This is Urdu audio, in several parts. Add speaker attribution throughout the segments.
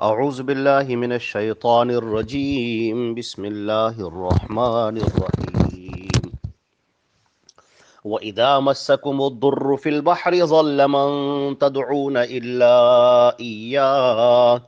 Speaker 1: اعوذ باللہ من الشیطان الرجیم بسم اللہ الرحمن الرحیم وَإِذَا مَسَّكُمُ الضُّرُّ فِي الْبَحْرِ ضَلَّ مَن تَدْعُونَ إِلَّا إِيَّاهُ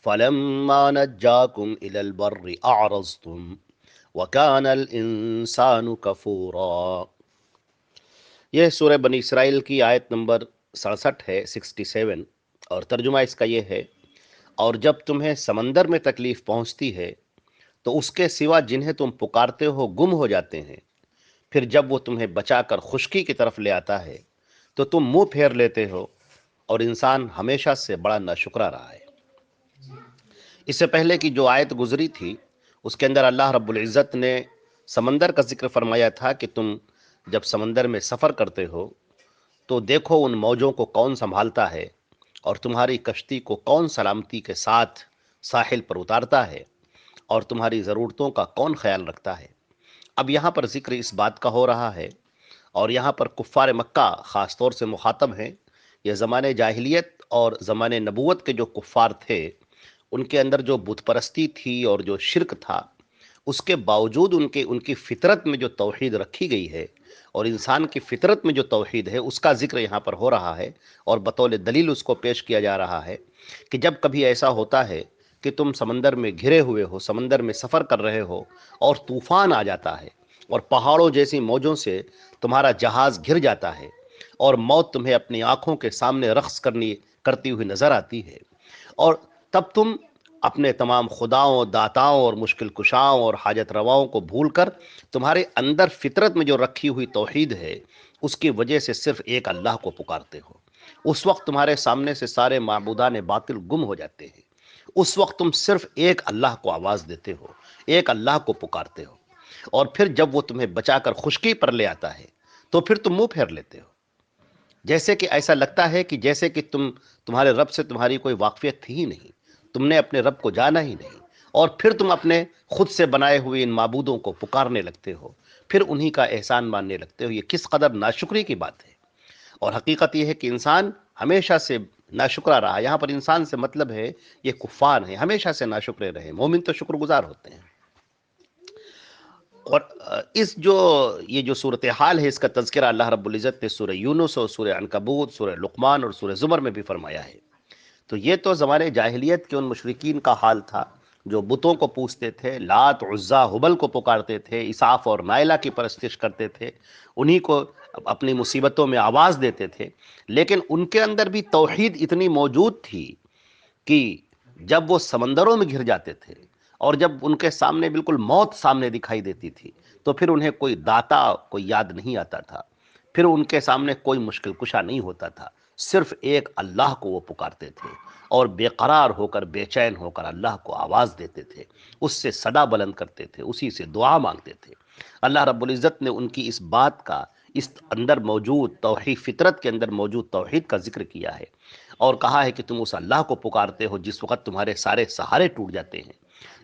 Speaker 1: فَلَمَّا نَجَّاكُمْ إِلَى الْبَرِّ أَعْرَضْتُمْ وَكَانَ الْإِنسَانُ كَفُورًا۔ یہ سورہ بنی اسرائیل کی آیت نمبر 67 ہے، 67، اور ترجمہ اس کا یہ ہے: اور جب تمہیں سمندر میں تکلیف پہنچتی ہے تو اس کے سوا جنہیں تم پکارتے ہو گم ہو جاتے ہیں، پھر جب وہ تمہیں بچا کر خشکی کی طرف لے آتا ہے تو تم منہ پھیر لیتے ہو، اور انسان ہمیشہ سے بڑا ناشکرا رہا ہے۔ اس سے پہلے کی جو آیت گزری تھی اس کے اندر اللہ رب العزت نے سمندر کا ذکر فرمایا تھا کہ تم جب سمندر میں سفر کرتے ہو تو دیکھو ان موجوں کو کون سنبھالتا ہے اور تمہاری کشتی کو کون سلامتی کے ساتھ ساحل پر اتارتا ہے اور تمہاری ضرورتوں کا کون خیال رکھتا ہے۔ اب یہاں پر ذکر اس بات کا ہو رہا ہے، اور یہاں پر کفار مکہ خاص طور سے مخاطب ہیں۔ یہ زمانے جاہلیت اور زمانے نبوت کے جو کفار تھے ان کے اندر جو بت پرستی تھی اور جو شرک تھا، اس کے باوجود ان کی فطرت میں جو توحید رکھی گئی ہے اور انسان کی فطرت میں جو توحید ہے اس کا ذکر یہاں پر ہو رہا ہے، اور بطور دلیل اس کو پیش کیا جا رہا ہے کہ جب کبھی ایسا ہوتا ہے کہ تم سمندر میں گھرے ہوئے ہو، سمندر میں سفر کر رہے ہو اور طوفان آ جاتا ہے اور پہاڑوں جیسی موجوں سے تمہارا جہاز گھر جاتا ہے اور موت تمہیں اپنی آنکھوں کے سامنے رقص کرتی ہوئی نظر آتی ہے، اور تب تم اپنے تمام خداؤں، داتاؤں اور مشکل کشاؤں اور حاجت رواؤں کو بھول کر تمہارے اندر فطرت میں جو رکھی ہوئی توحید ہے اس کی وجہ سے صرف ایک اللہ کو پکارتے ہو۔ اس وقت تمہارے سامنے سے سارے معبودان باطل گم ہو جاتے ہیں۔ اس وقت تم صرف ایک اللہ کو آواز دیتے ہو، ایک اللہ کو پکارتے ہو، اور پھر جب وہ تمہیں بچا کر خشکی پر لے آتا ہے تو پھر تم منہ پھیر لیتے ہو، جیسے کہ ایسا لگتا ہے کہ جیسے کہ تمہارے رب سے تمہاری کوئی واقفیت تھی ہی نہیں، تم نے اپنے رب کو جانا ہی نہیں، اور پھر تم اپنے خود سے بنائے ہوئے ان معبودوں کو پکارنے لگتے ہو، پھر انہی کا احسان ماننے لگتے ہو۔ یہ کس قدر ناشکری کی بات ہے، اور حقیقت یہ ہے کہ انسان ہمیشہ سے ناشکرا رہا۔ یہاں پر انسان سے مطلب ہے یہ کفار ہیں، ہمیشہ سے ناشکرے رہے۔ مومن تو شکر گزار ہوتے ہیں۔ اور یہ جو صورتحال ہے اس کا تذکرہ اللہ رب العزت نے سورہ یونس اور سورہ عنکبوت، سورہ لقمان اور سورہ زمر میں بھی فرمایا ہے۔ تو یہ تو زمانے جاہلیت کے ان مشرکین کا حال تھا جو بتوں کو پوجتے تھے، لات، عزا، ہبل کو پکارتے تھے، اساف اور نائلہ کی پرستش کرتے تھے، انہی کو اپنی مصیبتوں میں آواز دیتے تھے۔ لیکن ان کے اندر بھی توحید اتنی موجود تھی کہ جب وہ سمندروں میں گھر جاتے تھے اور جب ان کے سامنے بالکل موت سامنے دکھائی دیتی تھی تو پھر انہیں کوئی داتا کوئی یاد نہیں آتا تھا، پھر ان کے سامنے کوئی مشکل کشا نہیں ہوتا تھا، صرف ایک اللہ کو وہ پکارتے تھے اور بے قرار ہو کر، بے چین ہو کر اللہ کو آواز دیتے تھے، اس سے صدا بلند کرتے تھے، اسی سے دعا مانگتے تھے۔ اللہ رب العزت نے ان کی اس بات کا، اس اندر موجود توحید، فطرت کے اندر موجود توحید کا ذکر کیا ہے، اور کہا ہے کہ تم اس اللہ کو پکارتے ہو جس وقت تمہارے سارے سہارے ٹوٹ جاتے ہیں،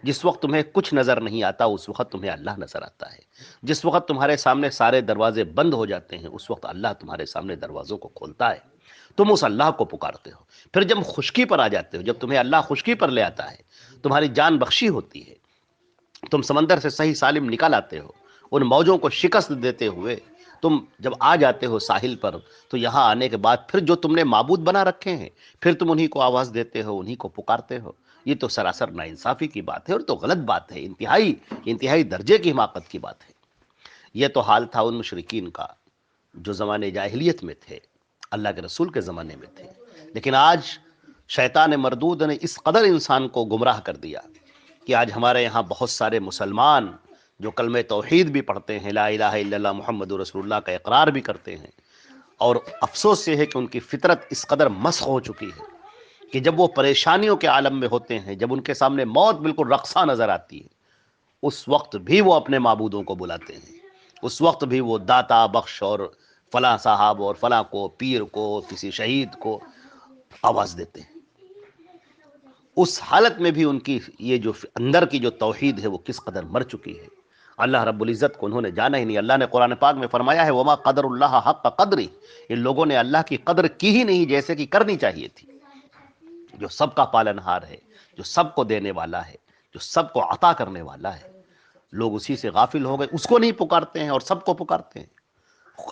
Speaker 1: جس وقت تمہیں کچھ نظر نہیں آتا اس وقت تمہیں اللہ نظر آتا ہے، جس وقت تمہارے سامنے سارے دروازے بند ہو جاتے ہیں اس وقت اللہ تمہارے سامنے دروازوں کو کھولتا ہے، تم اس اللہ کو پکارتے ہو۔ پھر جب خشکی پر آ جاتے ہو، جب تمہیں اللہ خشکی پر لے آتا ہے، تمہاری جان بخشی ہوتی ہے، تم سمندر سے صحیح سالم نکل آتے ہو، ان موجوں کو شکست دیتے ہوئے تم جب آ جاتے ہو ساحل پر، تو یہاں آنے کے بعد پھر جو تم نے معبود بنا رکھے ہیں پھر تم انہی کو آواز دیتے ہو، انہی کو پکارتے ہو۔ یہ تو سراسر ناانصافی کی بات ہے اور تو غلط بات ہے، انتہائی درجے کی حماقت کی بات ہے۔ یہ تو حال تھا ان مشرکین کا جو زمانے جاہلیت میں تھے، اللہ کے رسول کے زمانے میں تھے، لیکن آج شیطان مردود نے اس قدر انسان کو گمراہ کر دیا کہ آج ہمارے یہاں بہت سارے مسلمان جو کلمہ توحید بھی پڑھتے ہیں، لا الہ الا اللہ محمد رسول اللہ کا اقرار بھی کرتے ہیں، اور افسوس یہ ہے کہ ان کی فطرت اس قدر مسخ ہو چکی ہے کہ جب وہ پریشانیوں کے عالم میں ہوتے ہیں، جب ان کے سامنے موت بالکل رقصہ نظر آتی ہے، اس وقت بھی وہ اپنے معبودوں کو بلاتے ہیں، اس وقت بھی وہ داتا بخش اور فلاں صاحب اور فلاں کو، پیر کو، کسی شہید کو آواز دیتے ہیں۔ اس حالت میں بھی ان کی یہ جو اندر کی جو توحید ہے وہ کس قدر مر چکی ہے۔ اللہ رب العزت کو انہوں نے جانا ہی نہیں۔ اللہ نے قرآن پاک میں فرمایا ہے وما قدر اللہ حق قدری، ان لوگوں نے اللہ کی قدر کی ہی نہیں جیسے کہ کرنی چاہیے تھی۔ جو سب کا پالنہار ہے، جو سب کو دینے والا ہے، جو سب کو عطا کرنے والا ہے، لوگ اسی سے غافل ہو گئے، اس کو نہیں پکارتے ہیں اور سب کو پکارتے ہیں،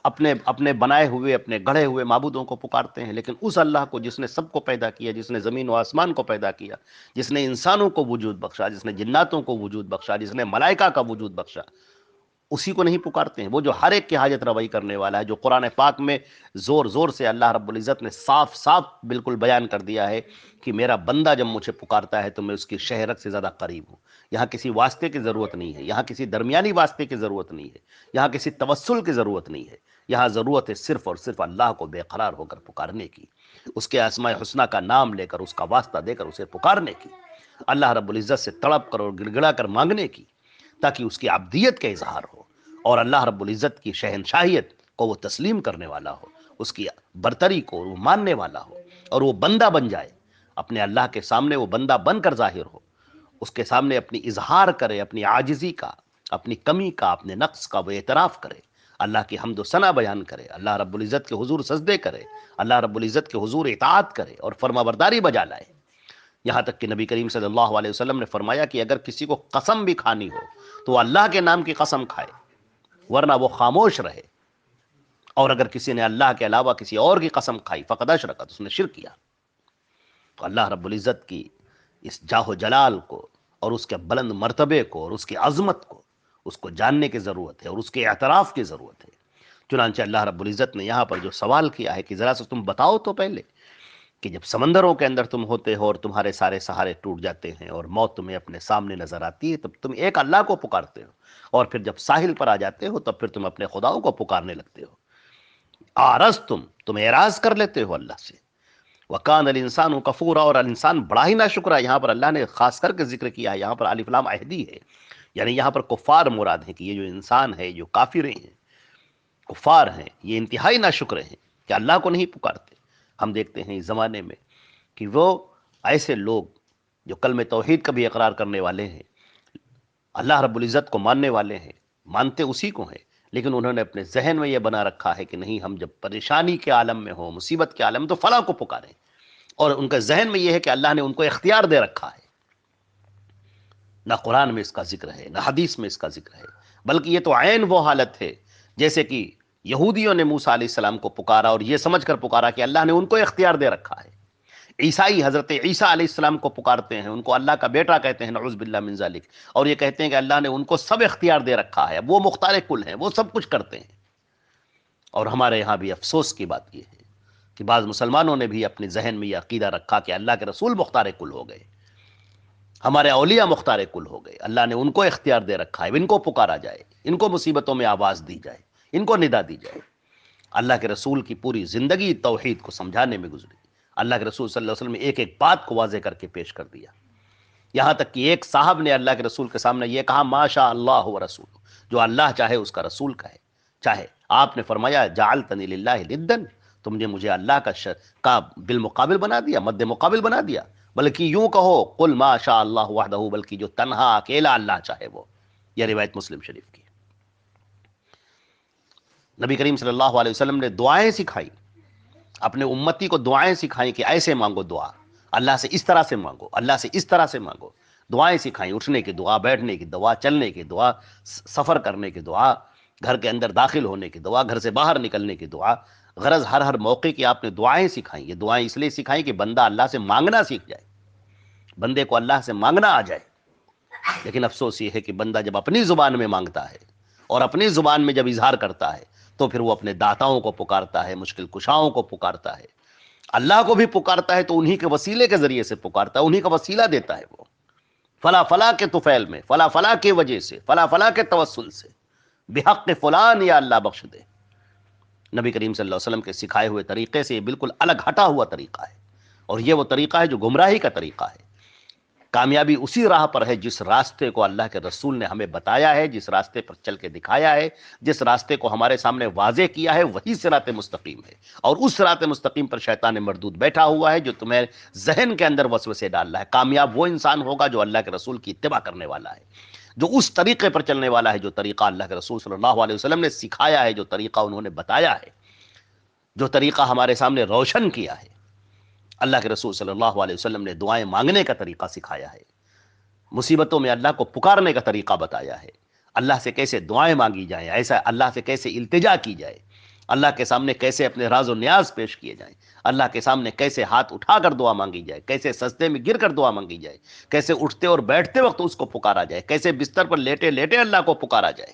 Speaker 1: اپنے اپنے بنائے ہوئے اپنے گڑھے ہوئے معبودوں کو پکارتے ہیں، لیکن اس اللہ کو جس نے سب کو پیدا کیا، جس نے زمین و آسمان کو پیدا کیا، جس نے انسانوں کو وجود بخشا، جس نے جناتوں کو وجود بخشا، جس نے ملائکہ کا وجود بخشا، اسی کو نہیں پکارتے ہیں۔ وہ جو ہر ایک کی حاجت روائی کرنے والا ہے، جو قرآن پاک میں زور زور سے اللہ رب العزت نے صاف صاف بالکل بیان کر دیا ہے کہ میرا بندہ جب مجھے پکارتا ہے تو میں اس کی شہرت سے زیادہ قریب ہوں۔ یہاں کسی واسطے کی ضرورت نہیں ہے، یہاں کسی درمیانی واسطے کی ضرورت نہیں ہے، یہاں کسی توسل کی ضرورت نہیں ہے، یہاں ضرورت ہے صرف اور صرف اللہ کو بے قرار ہو کر پکارنے کی، اس کے اسماء حسنہ کا نام لے کر، اس کا واسطہ دے کر اسے پکارنے کی، اللہ رب العزت سے تڑپ کر اور گڑ گڑا کر مانگنے کی، تاکہ اس کی عبدیت کا اظہار ہو اور اللہ رب العزت کی شہنشاہیت کو وہ تسلیم کرنے والا ہو، اس کی برتری کو وہ ماننے والا ہو، اور وہ بندہ بن جائے، اپنے اللہ کے سامنے وہ بندہ بن کر ظاہر ہو، اس کے سامنے اپنی اظہار کرے، اپنی عاجزی کا، اپنی کمی کا، اپنے نقص کا وہ اعتراف کرے، اللہ کی حمد و ثنا بیان کرے، اللہ رب العزت کے حضور سجدے کرے، اللہ رب العزت کے حضور اطاعت کرے اور فرما برداری بجا لائے۔ یہاں تک کہ نبی کریم صلی اللہ علیہ وسلم نے فرمایا کہ اگر کسی کو قسم بھی کھانی ہو تو وہ اللہ کے نام کی قسم کھائے، ورنہ وہ خاموش رہے، اور اگر کسی نے اللہ کے علاوہ کسی اور کی قسم کھائی فقد اشرک، اس نے شرک کیا۔ تو اللہ رب العزت کی اس جاہ و جلال کو اور اس کے بلند مرتبے کو اور اس کی عظمت کو، اس کو جاننے کی ضرورت ہے اور اس کے اعتراف کی ضرورت ہے۔ چنانچہ اللہ رب العزت نے یہاں پر جو سوال کیا ہے کہ ذرا سا تم بتاؤ تو پہلے کہ جب سمندروں کے اندر تم ہوتے ہو اور تمہارے سارے سہارے ٹوٹ جاتے ہیں اور موت تمہیں اپنے سامنے نظر آتی ہے، تب تم ایک اللہ کو پکارتے ہو، اور پھر جب ساحل پر آ جاتے ہو تب پھر تم اپنے خداؤں کو پکارنے لگتے ہو، آرز تم اعراض کر لیتے ہو اللہ سے۔ وَقَانَ الْإِنسَانُ كَفُورًا، اور انسان بڑا ہی ناشکرا ہے۔ یہاں پر اللہ نے خاص کر کے ذکر کیا ہے، یہاں پر الف لام عہدی ہے، یعنی یہاں پر کفار مراد ہیں، کہ یہ جو انسان ہے، جو کافر ہیں، کفار ہیں، یہ انتہائی ناشکر ہیں کہ اللہ کو نہیں پکارتے۔ ہم دیکھتے ہیں اس زمانے میں کہ وہ ایسے لوگ جو کلمہ توحید کا بھی اقرار کرنے والے ہیں، اللہ رب العزت کو ماننے والے ہیں، مانتے اسی کو ہیں، لیکن انہوں نے اپنے ذہن میں یہ بنا رکھا ہے کہ نہیں، ہم جب پریشانی کے عالم میں ہوں، مصیبت کے عالم میں، تو فلاں کو پکاریں، اور ان کے ذہن میں یہ ہے کہ اللہ نے ان کو اختیار دے رکھا ہے۔ نہ قرآن میں اس کا ذکر ہے، نہ حدیث میں اس کا ذکر ہے، بلکہ یہ تو عین وہ حالت ہے جیسے کہ یہودیوں نے موسیٰ علیہ السلام کو پکارا اور یہ سمجھ کر پکارا کہ اللہ نے ان کو اختیار دے رکھا ہے۔ عیسائی حضرت عیسیٰ علیہ السلام کو پکارتے ہیں، ان کو اللہ کا بیٹا کہتے ہیں، نعوذ باللہ من ذالک، اور یہ کہتے ہیں کہ اللہ نے ان کو سب اختیار دے رکھا ہے، وہ مختار کل ہیں، وہ سب کچھ کرتے ہیں۔ اور ہمارے یہاں بھی افسوس کی بات یہ ہے کہ بعض مسلمانوں نے بھی اپنے ذہن میں یہ عقیدہ رکھا کہ اللہ کے رسول مختار کل ہو گئے، ہمارے اولیاء مختار کل ہو گئے، اللہ نے ان کو اختیار دے رکھا ہے، ان کو پکارا جائے، ان کو مصیبتوں میں آواز دی جائے، ان کو ندا دی جائے۔ اللہ کے رسول کی پوری زندگی توحید کو سمجھانے میں گزری، اللہ کے رسول صلی اللہ علیہ وسلم نے ایک ایک بات کو واضح کر کے پیش کر دیا، یہاں تک کہ ایک صاحب نے اللہ کے رسول کے سامنے یہ کہا، ما شاء اللہ و رسول، جو اللہ چاہے اس کا رسول کہے چاہے۔ آپ نے فرمایا، جعلتنی للہ ندا، تم نے مجھے اللہ کا بالمقابل بنا دیا، مد مقابل بنا دیا، بلکہ یوں کہو، قل ما شاء اللہ وحدہ، بلکہ جو تنہا اکیلا اللہ چاہے وہ۔ یہ روایت مسلم شریف کی۔ نبی کریم صلی اللہ علیہ وسلم نے دعائیں سکھائی، اپنے امتی کو دعائیں سکھائیں کہ ایسے مانگو دعا، اللہ سے اس طرح سے مانگو، اللہ سے اس طرح سے مانگو۔ دعائیں سکھائیں، اٹھنے کی دعا، بیٹھنے کی دعا، چلنے کی دعا، سفر کرنے کی دعا، گھر کے اندر داخل ہونے کی دعا، گھر سے باہر نکلنے کی دعا، غرض ہر موقع کی آپ نے دعائیں سکھائیں۔ یہ دعائیں اس لیے سکھائیں کہ بندہ اللہ سے مانگنا سیکھ جائے، بندے کو اللہ سے مانگنا آ جائے۔ لیکن افسوس یہ ہے کہ بندہ جب اپنی زبان میں مانگتا ہے اور اپنی زبان میں جب اظہار کرتا ہے تو پھر وہ اپنے داتاؤں کو پکارتا ہے، مشکل کشاؤں کو پکارتا ہے، اللہ کو بھی پکارتا ہے تو انہی کے وسیلے کے ذریعے سے پکارتا ہے، انہی کا وسیلہ دیتا ہے، وہ فلا فلا کے طفیل میں، فلا فلا کے وجہ سے، فلا فلا کے توسل سے، بحق فلان یا اللہ بخش دے۔ نبی کریم صلی اللہ علیہ وسلم کے سکھائے ہوئے طریقے سے یہ بالکل الگ ہٹا ہوا طریقہ ہے، اور یہ وہ طریقہ ہے جو گمراہی کا طریقہ ہے۔ کامیابی اسی راہ پر ہے جس راستے کو اللہ کے رسول نے ہمیں بتایا ہے، جس راستے پر چل کے دکھایا ہے، جس راستے کو ہمارے سامنے واضح کیا ہے، وہی صراط مستقیم ہے۔ اور اس صراط مستقیم پر شیطان مردود بیٹھا ہوا ہے جو تمہیں ذہن کے اندر وسوسے ڈال رہا ہے۔ کامیاب وہ انسان ہوگا جو اللہ کے رسول کی اتباع کرنے والا ہے، جو اس طریقے پر چلنے والا ہے جو طریقہ اللہ کے رسول صلی اللہ علیہ وسلم نے سکھایا ہے، جو طریقہ انہوں نے بتایا ہے، جو طریقہ ہمارے سامنے روشن کیا ہے۔ اللہ کے رسول صلی اللہ علیہ وسلم نے دعائیں مانگنے کا طریقہ سکھایا ہے، مصیبتوں میں اللہ کو پکارنے کا طریقہ بتایا ہے، اللہ سے کیسے دعائیں مانگی جائیں، ایسا اللہ سے کیسے التجا کی جائے، اللہ کے سامنے کیسے اپنے راز و نیاز پیش کیے جائیں، اللہ کے سامنے کیسے ہاتھ اٹھا کر دعا مانگی جائے، کیسے سجدے میں گر کر دعا مانگی جائے، کیسے اٹھتے اور بیٹھتے وقت اس کو پکارا جائے، کیسے بستر پر لیٹے لیٹے اللہ کو پکارا جائے۔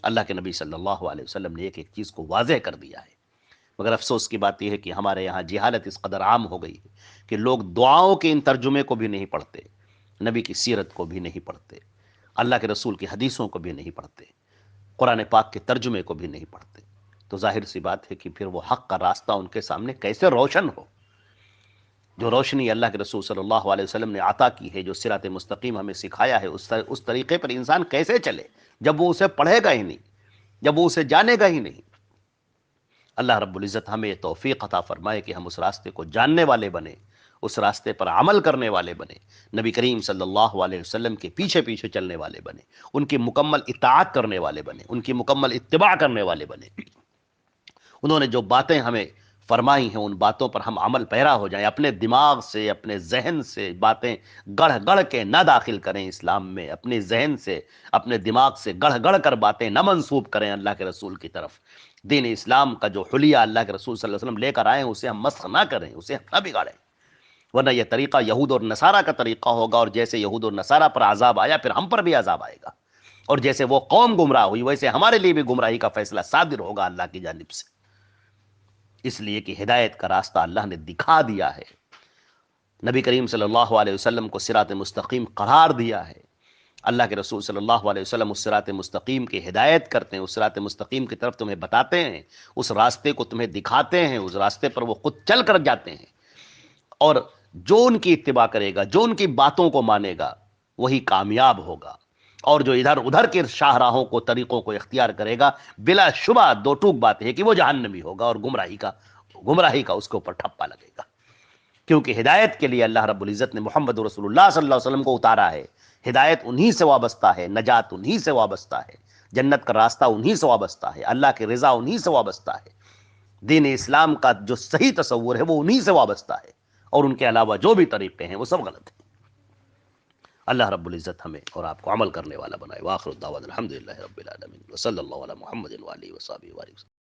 Speaker 1: اللہ کے نبی صلی اللہ علیہ وسلم نے ایک ایک چیز کو واضح کر دیا ہے، مگر افسوس کی بات یہ ہے کہ ہمارے یہاں جہالت اس قدر عام ہو گئی ہے کہ لوگ دعاؤں کے ان ترجمے کو بھی نہیں پڑھتے، نبی کی سیرت کو بھی نہیں پڑھتے، اللہ کے رسول کی حدیثوں کو بھی نہیں پڑھتے، قرآن پاک کے ترجمے کو بھی نہیں پڑھتے، تو ظاہر سی بات ہے کہ پھر وہ حق کا راستہ ان کے سامنے کیسے روشن ہو؟ جو روشنی اللہ کے رسول صلی اللہ علیہ وسلم نے عطا کی ہے، جو صراط مستقیم ہمیں سکھایا ہے، اس طریقے پر انسان کیسے چلے جب وہ اسے پڑھے گا ہی نہیں، جب وہ اسے جانے گا ہی نہیں؟ اللہ رب العزت ہمیں توفیق عطا فرمائے کہ ہم اس راستے کو جاننے والے بنے، اس راستے پر عمل کرنے والے بنے، نبی کریم صلی اللہ علیہ وسلم کے پیچھے پیچھے چلنے والے بنے، ان کی مکمل اطاعت کرنے والے بنے، ان کی مکمل اتباع کرنے والے بنے۔ انہوں نے جو باتیں ہمیں فرمائی ہیں ان باتوں پر ہم عمل پیرا ہو جائیں، اپنے دماغ سے، اپنے ذہن سے باتیں گڑھ گڑھ کے نہ داخل کریں اسلام میں، اپنے ذہن سے، اپنے دماغ سے گڑھ گڑھ کر باتیں نہ منسوب کریں اللہ کے رسول کی طرف۔ دین اسلام کا جو حلیہ اللہ کے رسول صلی اللہ علیہ وسلم لے کر آئے ہیں اسے ہم مسخ نہ کریں، اسے ہم نہ بگاڑیں، ورنہ یہ طریقہ یہود اور نصارہ کا طریقہ ہوگا، اور جیسے یہود اور نصارہ پر عذاب آیا پھر ہم پر بھی عذاب آئے گا، اور جیسے وہ قوم گمراہ ہوئی ویسے ہمارے لیے بھی گمراہی کا فیصلہ صادر ہوگا اللہ کی جانب سے۔ اس لیے کہ ہدایت کا راستہ اللہ نے دکھا دیا ہے، نبی کریم صلی اللہ علیہ وسلم کو صراط مستقیم قرار دیا ہے، اللہ کے رسول صلی اللہ علیہ وسلم اس صراط مستقیم کی ہدایت کرتے ہیں، اس صراط مستقیم کی طرف تمہیں بتاتے ہیں، اس راستے کو تمہیں دکھاتے ہیں، اس راستے پر وہ خود چل کر جاتے ہیں، اور جو ان کی اتباع کرے گا، جو ان کی باتوں کو مانے گا، وہی کامیاب ہوگا، اور جو ادھر ادھر کے شاہراہوں کو، طریقوں کو اختیار کرے گا، بلا شبہ دو ٹوک بات ہے کہ وہ جہنمی ہوگا، اور گمراہی کا اس کے اوپر ٹھپا لگے گا، کیونکہ ہدایت کے لیے اللہ رب العزت نے محمد رسول اللہ صلی اللہ علیہ وسلم کو اتارا ہے، ہدایت انہی سے وابستہ ہے، نجات انہی سے وابستہ ہے، جنت کا راستہ انہی سے وابستہ ہے، اللہ کی رضا انہی سے وابستہ ہے، دین اسلام کا جو صحیح تصور ہے وہ انہی سے وابستہ ہے، اور ان کے علاوہ جو بھی طریقے ہیں وہ سب غلط ہیں۔ اللہ رب العزت ہمیں اور آپ کو عمل کرنے والا بنائے۔ وآخر الدعوانا الحمدللہ رب العالمین، وصلی اللہ علی محمد وآلہ وصحبہ وسلم۔